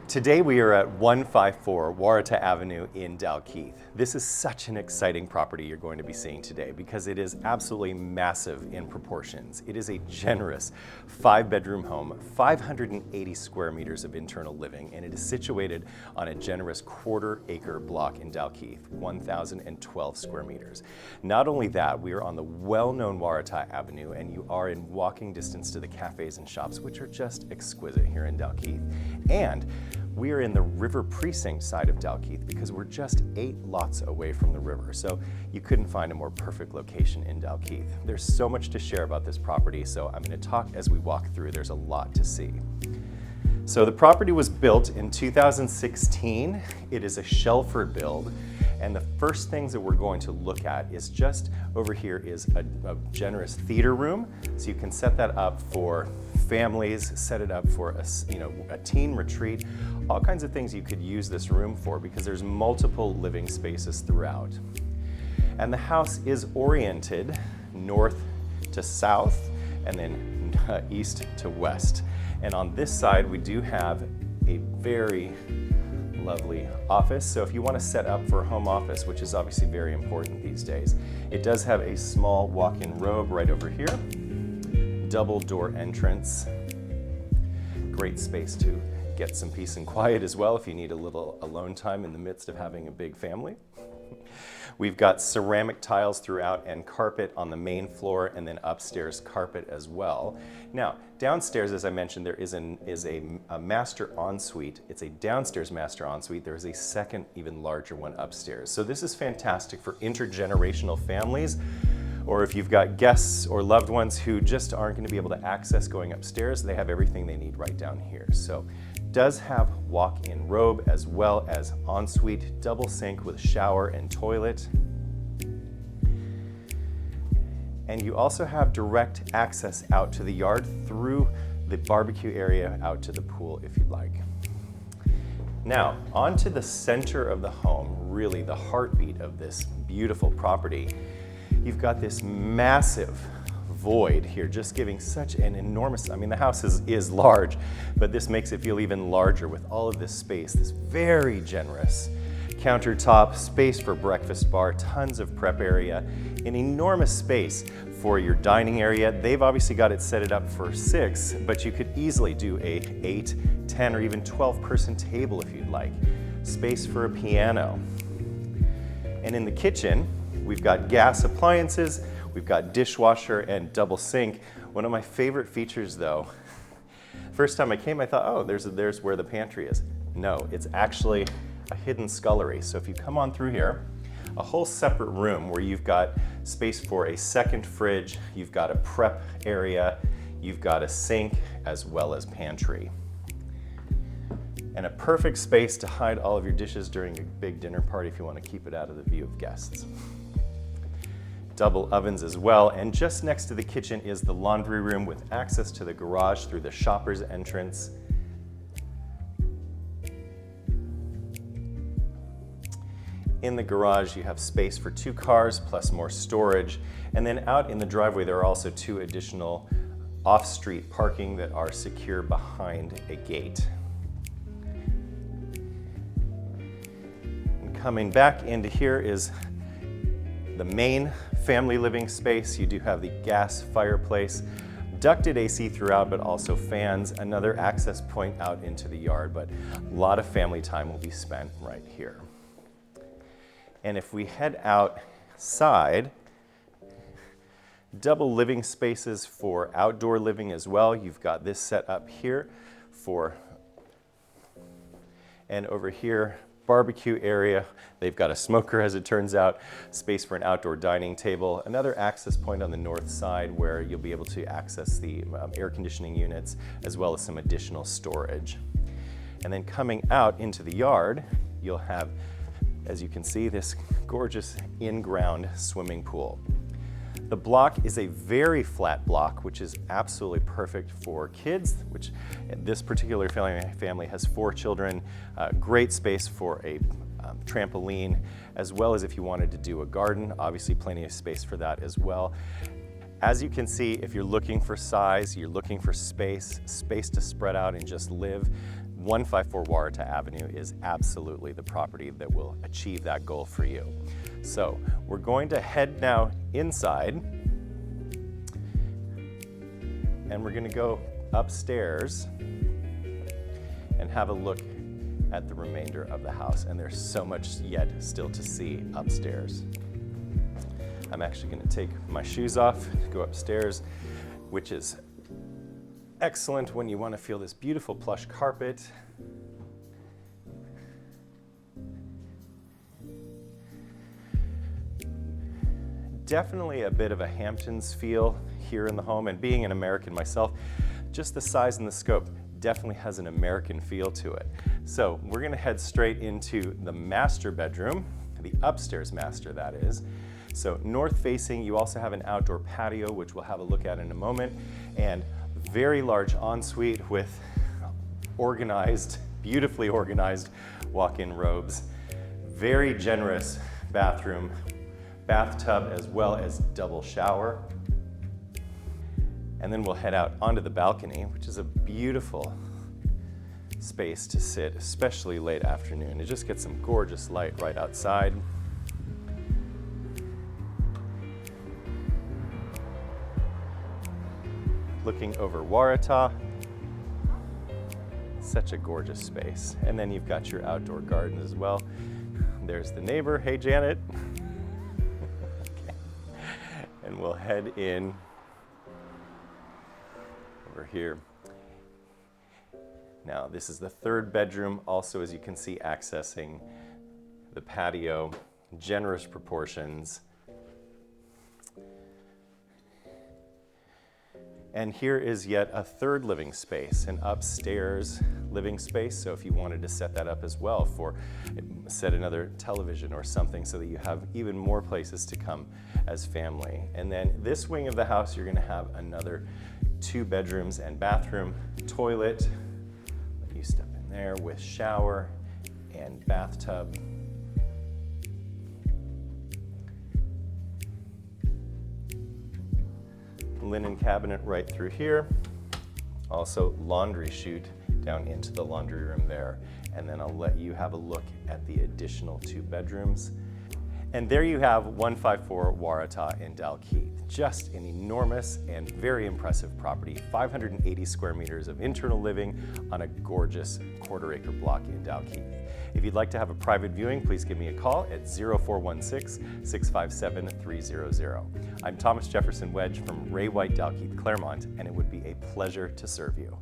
Today we are at 154 Waratah Avenue in Dalkeith. This is such an exciting property you're going to be seeing today because it is absolutely massive in proportions. It is a generous 5-bedroom home, 580 square meters of internal living, and it is situated on a generous quarter-acre block in Dalkeith, 1,012 square meters. Not only that, we are on the well-known Waratah Avenue, and you are in walking distance to the cafes and shops, which are just exquisite here in Dalkeith. And we are in the river precinct side of Dalkeith because we're just 8 lots away from the river. So you couldn't find a more perfect location in Dalkeith. There's so much to share about this property, so I'm going to talk as we walk through. There's a lot to see. So the property was built in 2016. It is a Shelford build. And the first things that we're going to look at is just over here is a generous theater room. So you can set that up for families, set it up for a teen retreat, all kinds of things you could use this room for because there's multiple living spaces throughout. And the house is oriented north to south and then east to west. And on this side, we do have a very lovely office. So if you want to set up for a home office, which is obviously very important these days, it does have a small walk-in robe right over here, double door entrance, great space to get some peace and quiet as well if you need a little alone time in the midst of having a big family. We've got ceramic tiles throughout and carpet on the main floor, and then upstairs carpet as well. Now, downstairs, as I mentioned, there is a master ensuite. It's a downstairs master ensuite. There is a second, even larger one upstairs. So this is fantastic for intergenerational families, or if you've got guests or loved ones who just aren't going to be able to access going upstairs, they have everything they need right down here. So does have walk-in robe as well as ensuite, double sink with shower and toilet. And you also have direct access out to the yard through the barbecue area out to the pool if you'd like. Now, onto the center of the home, really the heartbeat of this beautiful property. You've got this massive void here, just giving such an enormous, I mean, the house is large, but this makes it feel even larger with all of this space, this very generous countertop, space for breakfast bar, tons of prep area, an enormous space for your dining area. They've obviously got it set it up for 6, but you could easily do a 8, 10, or even 12-person table if you'd like. Space for a piano. And in the kitchen, we've got gas appliances, we've got dishwasher and double sink. One of my favorite features though, first time I came I thought, oh, there's where the pantry is. No, it's actually a hidden scullery. So if you come on through here, a whole separate room where you've got space for a second fridge, you've got a prep area, you've got a sink as well as pantry. And a perfect space to hide all of your dishes during a big dinner party if you want to keep it out of the view of guests. Double ovens as well, and just next to the kitchen is the laundry room with access to the garage through the shopper's entrance. In the garage, you have space for 2 cars plus more storage, and then out in the driveway there are also 2 additional off-street parking that are secure behind a gate. And coming back into here is the main family living space. You do have the gas fireplace, ducted AC throughout, but also fans, another access point out into the yard, but a lot of family time will be spent right here. And if we head outside, double living spaces for outdoor living as well. You've got this set up here and over here, barbecue area. They've got a smoker, as it turns out, space for an outdoor dining table, another access point on the north side where you'll be able to access the air conditioning units as well as some additional storage. And then coming out into the yard, you'll have, as you can see, this gorgeous in-ground swimming pool. The block is a very flat block, which is absolutely perfect for kids, which this particular family has 4 children. Great space for a trampoline, as well as if you wanted to do a garden, obviously plenty of space for that as well. As you can see, if you're looking for size, you're looking for space to spread out and just live, 154 Waratah Avenue is absolutely the property that will achieve that goal for you. So we're going to head now inside, and we're going to go upstairs and have a look at the remainder of the house. And there's so much yet still to see upstairs. I'm actually going to take my shoes off, go upstairs, which is excellent when you want to feel this beautiful plush carpet. Definitely a bit of a Hamptons feel here in the home, and being an American myself, just the size and the scope definitely has an American feel to it. So we're going to head straight into the master bedroom, the upstairs master that is. So north facing, you also have an outdoor patio, which we'll have a look at in a moment, and very large ensuite with organized, beautifully organized walk-in robes. Very generous bathroom, bathtub, as well as double shower. And then we'll head out onto the balcony, which is a beautiful space to sit, especially late afternoon. You just get some gorgeous light right outside. Looking over Waratah. Such a gorgeous space. And then you've got your outdoor garden as well. There's the neighbor. Hey, Janet. Okay. And we'll head in over here. Now, this is the third bedroom, also, as you can see, accessing the patio, generous proportions. And here is yet a third living space, an upstairs living space. So if you wanted to set that up as well, for set another television or something, so that you have even more places to come as family. And then this wing of the house, you're going to have another 2 bedrooms and bathroom, toilet. Let you step in there with shower and bathtub. Linen cabinet right through here. Also laundry chute down into the laundry room there. And then I'll let you have a look at the additional 2 bedrooms. And there you have 154 Waratah in Dalkeith. Just an enormous and very impressive property, 580 square meters of internal living on a gorgeous quarter-acre block in Dalkeith. If you'd like to have a private viewing, please give me a call at 0416-657-300. I'm Thomas Jefferson Wedge from Ray White Dalkeith Claremont, and it would be a pleasure to serve you.